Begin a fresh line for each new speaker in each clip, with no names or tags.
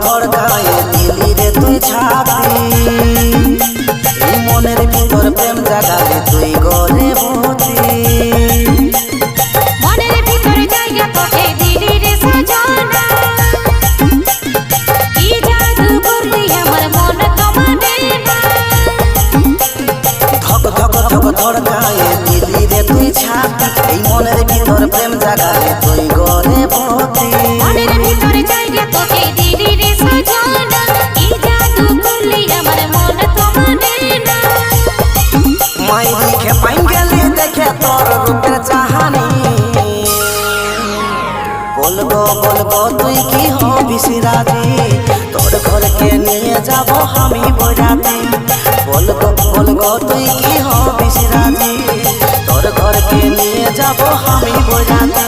ধড়কায়ে দিলি রে তুই ছাতি এই মনের ভিতর প্রেম জাগালে তুই গরে ভূতি
মনের ভিতর জায়গা তোকে দিলি রে সাজানা কি জাদু করলি আমার মন তো মানে না
ধক ধক ধক ধড়কায়ে দিলি রে তুই ছাতি এই মনের ভিতর প্রেম জাগালে তুই গরে ভূতি
মনের ভিতর জায়গা তোকে দিলি রে সাজানা কি জাদু করলি আমার মন তো মানে না
মাই দিকে পাইন গেলে দেখে তোর রূপের চাহানি বলবো তুই কি হবি সিরাজি তোর ঘরকে নিয়ে যাব আমি বরাতি বলবো তুই কি হবি সিরাজি তোর ঘরকে নিয়ে যাব আমি বরাতি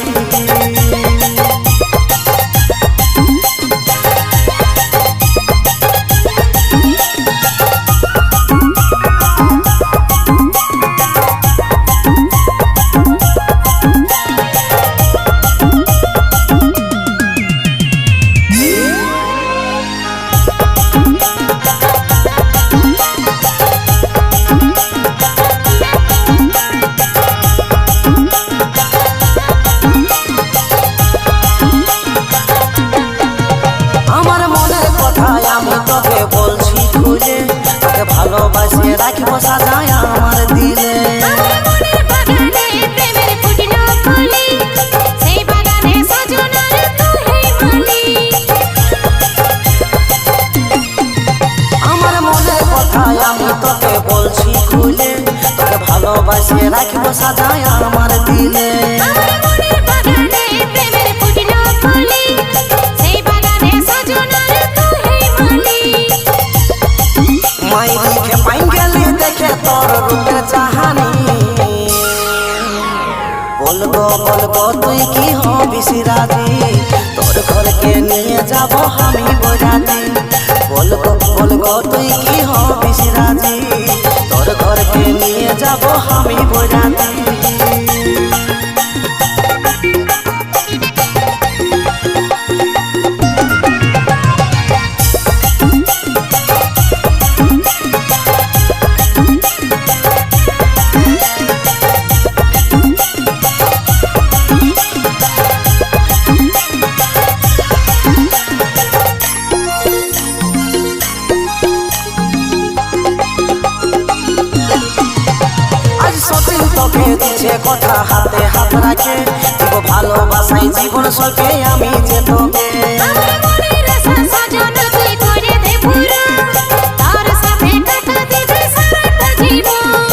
ভালোবাসে রাখবো সাজায় আমার দিলে
আমার মনের বাগানে প্রেমের ফুটলো কলি সেই বাগানে সজনার তুই মালি
আমার মনের কথাই আমি তোকে বলছি খুলে তোকে ভালোবাসে রাখবো সাজায় আমার দিলে
আমার মনের বাগানে প্রেমের ফুটলো কলি সেই বাগানে সজনার তুই মালি
মাই দিকে পাইন গেলে দেখে তোর রূপের চাহানি বলবো তুই কি হবি সিরাজি তোর ঘরকে নিয়ে যাব আমি বরাতি বলবো তুই কি হবি সিরাজি তোর ঘরকে নিয়ে যাব আমি বরাতি তোকে দিছে কথা হাতে হাত রাখে দিব ভালোবাসাই জীবন সকে আমি যে তোকে
আমার মনের আশা সাজানো তুই করে দে পুরো তার সাথে কাটা দিবে সারাটা জীবন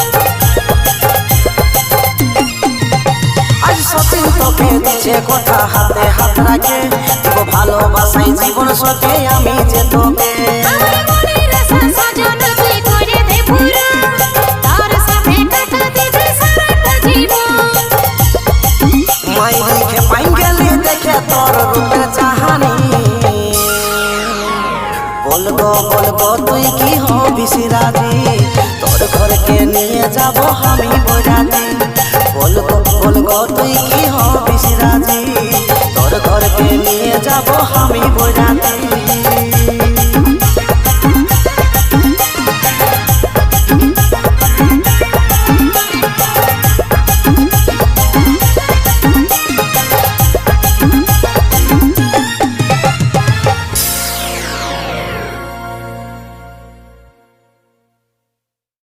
আজ সত্যি তোকে দিছে কথা হাতে হাত রাখে দিব ভালোবাসাই জীবন সকে আমি যে তোকে
আমার মনের আশা সাজানো তুই করে দে পুরো তার সাথে কাটা দিবে সারাটা জীবন
মাই দিকে পাইন গেলে দেখে তোর রূপের চাহানি বলবো তুই কি হবি সিরাজি তোর ঘরকে নিয়ে যাব আমি বরাতি বলবো তুই কি হবি সিরাজি তোর ঘরকে নিয়ে যাব আমি বরাতি